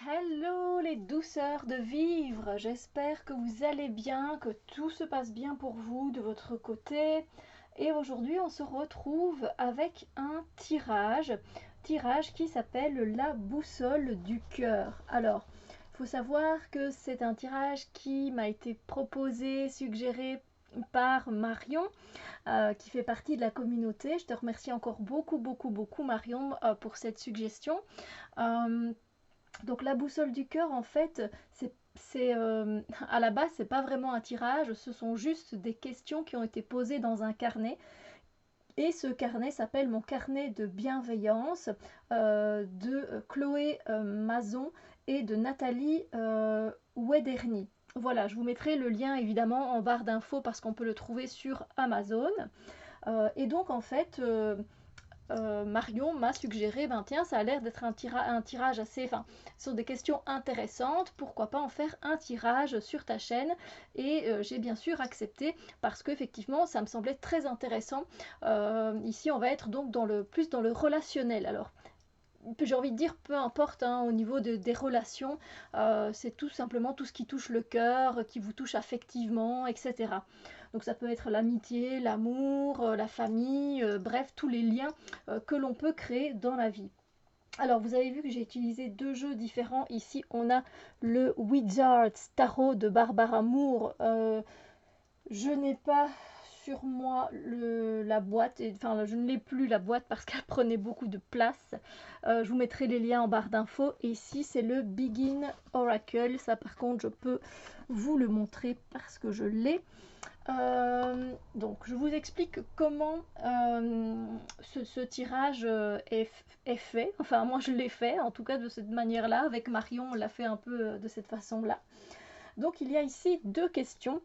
Hello les douceurs de vivre, j'espère que vous allez bien, que tout se passe bien pour vous de votre côté. Et aujourd'hui on se retrouve avec un tirage qui s'appelle la boussole du cœur. Alors, il faut savoir que c'est un tirage qui m'a été proposé, suggéré par Marion, qui fait partie de la communauté. Je te remercie encore beaucoup Marion pour cette suggestion. Euh, donc la boussole du cœur, en fait, à la base, c'est pas vraiment un tirage, ce sont juste des questions qui ont été posées dans un carnet. Et ce carnet s'appelle mon carnet de bienveillance de Chloé Mazon et de Nathalie Wederny. Voilà, je vous mettrai le lien évidemment en barre d'infos parce qu'on peut le trouver sur Amazon. Et donc en fait, Marion m'a suggéré, ben tiens, ça a l'air d'être un tirage assez, enfin, ce sont des questions intéressantes, pourquoi pas en faire un tirage sur ta chaîne? Et j'ai bien sûr accepté parce qu'effectivement, ça me semblait très intéressant. Ici, on va être donc plus dans le relationnel. Alors, j'ai envie de dire, peu importe, hein, au niveau des relations, c'est tout simplement tout ce qui touche le cœur, qui vous touche affectivement, etc. Donc ça peut être l'amitié, l'amour, la famille, bref, tous les liens que l'on peut créer dans la vie. Alors vous avez vu que j'ai utilisé deux jeux différents. Ici on a le Wizard's Tarot de Barbara Moore. Je n'ai pas sur moi la boîte, enfin je ne l'ai plus la boîte parce qu'elle prenait beaucoup de place. Je vous mettrai les liens en barre d'infos. Et ici c'est le Begin Oracle. Ça par contre je peux vous le montrer parce que je l'ai. Donc je vous explique comment ce tirage est fait. Enfin moi je l'ai fait en tout cas de cette manière-là. Avec Marion on l'a fait un peu de cette façon-là. Donc il y a ici deux questions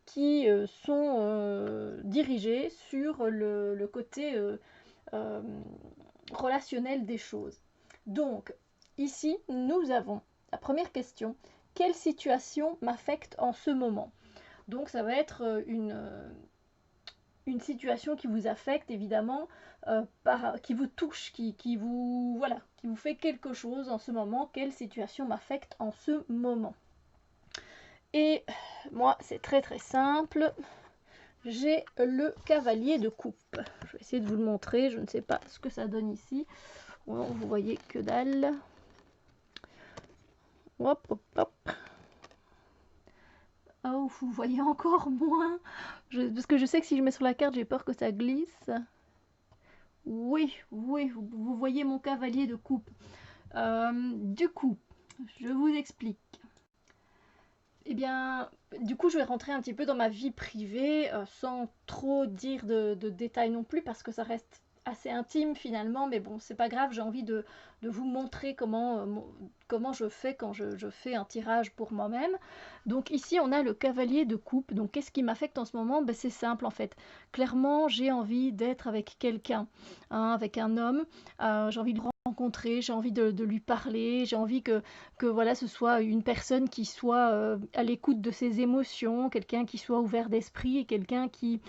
qui sont dirigées sur le côté relationnel des choses. Donc ici nous avons la première question: quelle situation m'affecte en ce moment? Donc ça va être une situation qui vous affecte évidemment, qui vous touche, voilà, qui vous fait quelque chose en ce moment. Quelle situation m'affecte en ce moment? Et moi c'est très simple, j'ai le cavalier de coupe. Je vais essayer de vous le montrer, je ne sais pas ce que ça donne ici. Bon, vous voyez que dalle. Hop. Oh, vous voyez encore moins. Parce que je sais que si je mets sur la carte, j'ai peur que ça glisse. Oui, vous voyez mon cavalier de coupe. Du coup, je vous explique. Eh bien, du coup, je vais rentrer un petit peu dans ma vie privée, sans trop dire de détails non plus, parce que ça reste assez intime finalement, mais bon, c'est pas grave, j'ai envie de vous montrer comment je fais quand je fais un tirage pour moi-même. Donc ici, on a le cavalier de coupe. Donc qu'est-ce qui m'affecte en ce moment? Ben, c'est simple en fait. Clairement, j'ai envie d'être avec quelqu'un, hein, avec un homme. J'ai envie de le rencontrer, j'ai envie de lui parler, j'ai envie que voilà, ce soit une personne qui soit à l'écoute de ses émotions, quelqu'un qui soit ouvert d'esprit et quelqu'un qui,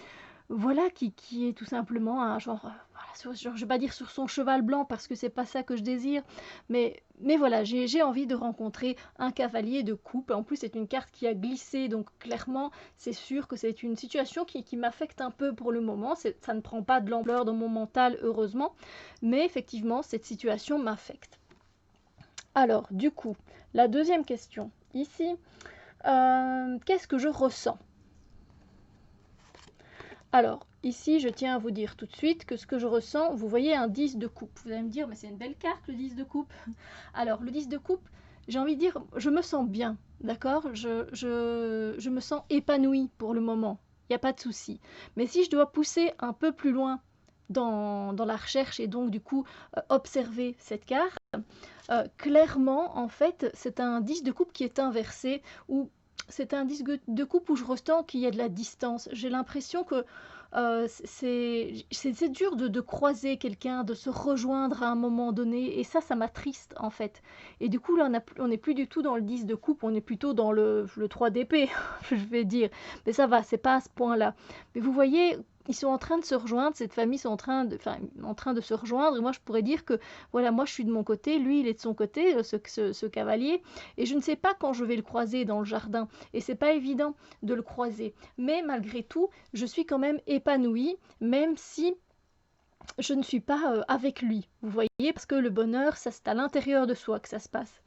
voilà, qui est tout simplement un genre, voilà, genre, je vais pas dire sur son cheval blanc parce que c'est pas ça que je désire, mais voilà, j'ai envie de rencontrer un cavalier de coupe. En plus, c'est une carte qui a glissé, donc clairement, c'est sûr que c'est une situation qui m'affecte un peu pour le moment. Ça ne prend pas de l'ampleur dans mon mental, heureusement, mais effectivement, cette situation m'affecte. Alors, du coup, la deuxième question, ici, qu'est-ce que je ressens? Alors, ici, je tiens à vous dire tout de suite que ce que je ressens, vous voyez un 10 de coupe. Vous allez me dire, mais c'est une belle carte, le 10 de coupe. Alors, le 10 de coupe, j'ai envie de dire, je me sens bien, d'accord? Je me sens épanouie pour le moment, il n'y a pas de souci. Mais si je dois pousser un peu plus loin dans la recherche et donc du coup observer cette carte, clairement, en fait, c'est un 10 de coupe qui est inversé, ou c'est un 10 de coupe où je ressens qu'il y a de la distance. J'ai l'impression que c'est dur de croiser quelqu'un, de se rejoindre à un moment donné, et ça m'attriste en fait. Et du coup, là, on n'est plus du tout dans le 10 de coupe, on est plutôt dans le 3 d'épée, je vais dire. Mais ça va, c'est pas à ce point-là. Mais vous voyez, ils sont en train de se rejoindre, cette famille sont en train de se rejoindre, et moi je pourrais dire que voilà, moi je suis de mon côté, lui il est de son côté, ce cavalier, et je ne sais pas quand je vais le croiser dans le jardin, et c'est pas évident de le croiser, mais malgré tout, je suis quand même épanouie, même si je ne suis pas avec lui, vous voyez, parce que le bonheur, ça c'est à l'intérieur de soi que ça se passe.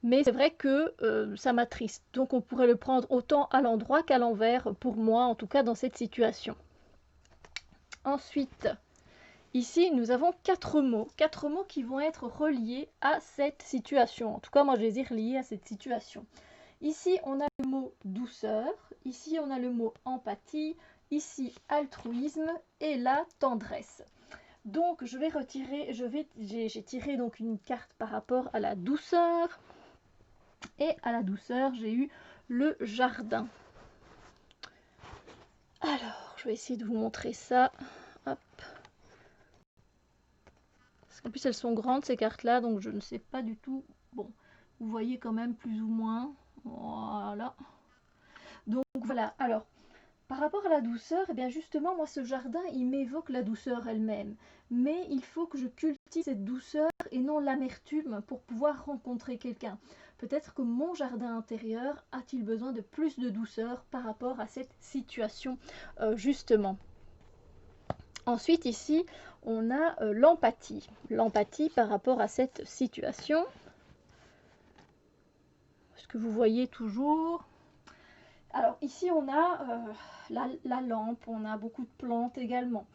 Mais c'est vrai que ça m'attriste, donc on pourrait le prendre autant à l'endroit qu'à l'envers, pour moi en tout cas dans cette situation. Ensuite, ici, nous avons quatre mots qui vont être reliés à cette situation. En tout cas, moi, je les ai reliés à cette situation. Ici, on a le mot douceur, ici, on a le mot empathie, ici, altruisme et la tendresse. Donc, je vais retirer, j'ai tiré donc une carte par rapport à la douceur, et à la douceur, j'ai eu le jardin. Alors, je vais essayer de vous montrer ça. Hop. En plus, elles sont grandes, ces cartes-là, donc je ne sais pas du tout. Bon, vous voyez quand même plus ou moins. Voilà. Donc voilà, alors, par rapport à la douceur, eh bien justement, moi, ce jardin, il m'évoque la douceur elle-même. Mais il faut que je cultive cette douceur et non l'amertume pour pouvoir rencontrer quelqu'un. Peut-être que mon jardin intérieur a-t-il besoin de plus de douceur par rapport à cette situation, justement. Ensuite, ici, on a l'empathie. L'empathie par rapport à cette situation. Est-ce que vous voyez toujours? Alors, ici, on a la lampe, on a beaucoup de plantes également.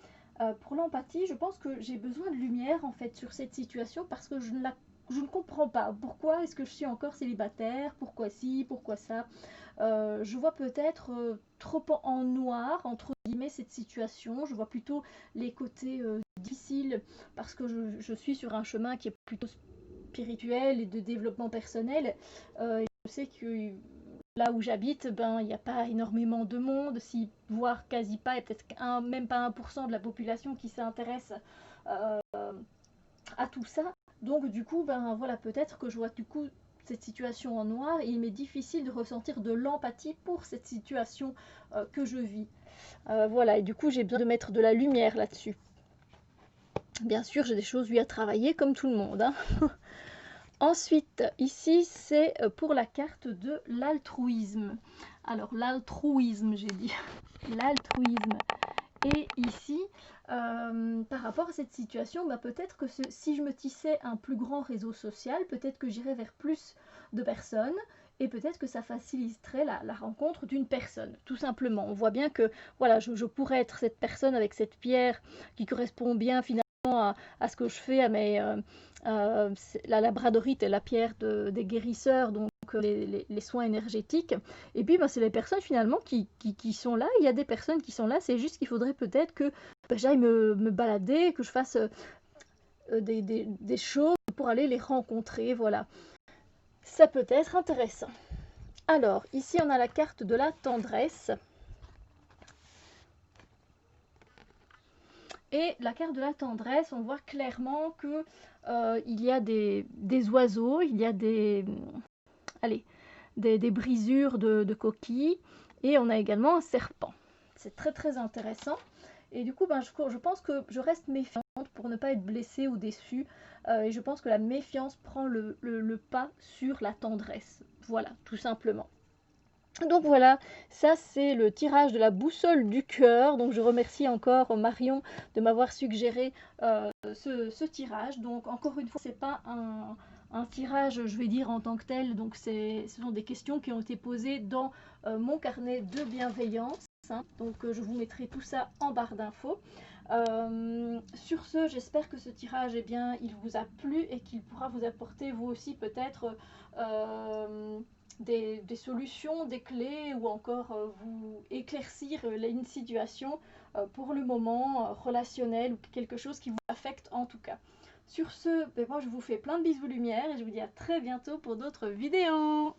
Pour l'empathie, je pense que j'ai besoin de lumière, en fait, sur cette situation parce que je ne comprends pas. Pourquoi est-ce que je suis encore célibataire? Pourquoi ci? Pourquoi ça? Je vois peut-être trop en noir, entre guillemets, cette situation. Je vois plutôt les côtés difficiles parce que je suis sur un chemin qui est plutôt spirituel et de développement personnel. Je sais que là où j'habite, ben, il n'y a pas énormément de monde, si, voire quasi pas, et peut-être même pas 1% de la population qui s'intéresse euh, à tout ça. Donc du coup, ben voilà, peut-être que je vois du coup cette situation en noir et il m'est difficile de ressentir de l'empathie pour cette situation que je vis. Voilà, et du coup j'ai besoin de mettre de la lumière là-dessus. Bien sûr, j'ai des choses lui à travailler comme tout le monde. Hein. Ensuite, ici, c'est pour la carte de l'altruisme. Alors, l'altruisme, j'ai dit. L'altruisme. Et ici, par rapport à cette situation, bah, peut-être que si je me tissais un plus grand réseau social, peut-être que j'irais vers plus de personnes et peut-être que ça faciliterait la rencontre d'une personne, tout simplement. On voit bien que voilà, je pourrais être cette personne avec cette pierre qui correspond bien finalement à ce que je fais, à la labradorite est la pierre des guérisseurs, donc les soins énergétiques. Et puis, c'est les personnes finalement qui sont là. Il y a des personnes qui sont là. C'est juste qu'il faudrait peut-être que j'aille me balader, que je fasse des choses pour aller les rencontrer. Voilà. Ça peut être intéressant. Alors, ici, on a la carte de la tendresse. Et la carte de la tendresse, on voit clairement que il y a des oiseaux, il y a des brisures de coquilles, et on a également un serpent. C'est très très intéressant. Et du coup, je pense que je reste méfiante pour ne pas être blessée ou déçue. Et je pense que la méfiance prend le pas sur la tendresse. Voilà, tout simplement. Donc voilà, ça c'est le tirage de la boussole du cœur. Donc je remercie encore Marion de m'avoir suggéré ce tirage. Donc encore une fois, c'est pas un tirage, je vais dire, en tant que tel. Donc ce sont des questions qui ont été posées dans mon carnet de bienveillance. Hein. Donc je vous mettrai tout ça en barre d'infos. Sur ce, j'espère que ce tirage, eh bien, il vous a plu et qu'il pourra vous apporter vous aussi peut-être des solutions, des clés ou encore vous éclaircir une situation pour le moment relationnel ou quelque chose qui vous affecte en tout cas. Sur ce, moi je vous fais plein de bisous lumière et je vous dis à très bientôt pour d'autres vidéos.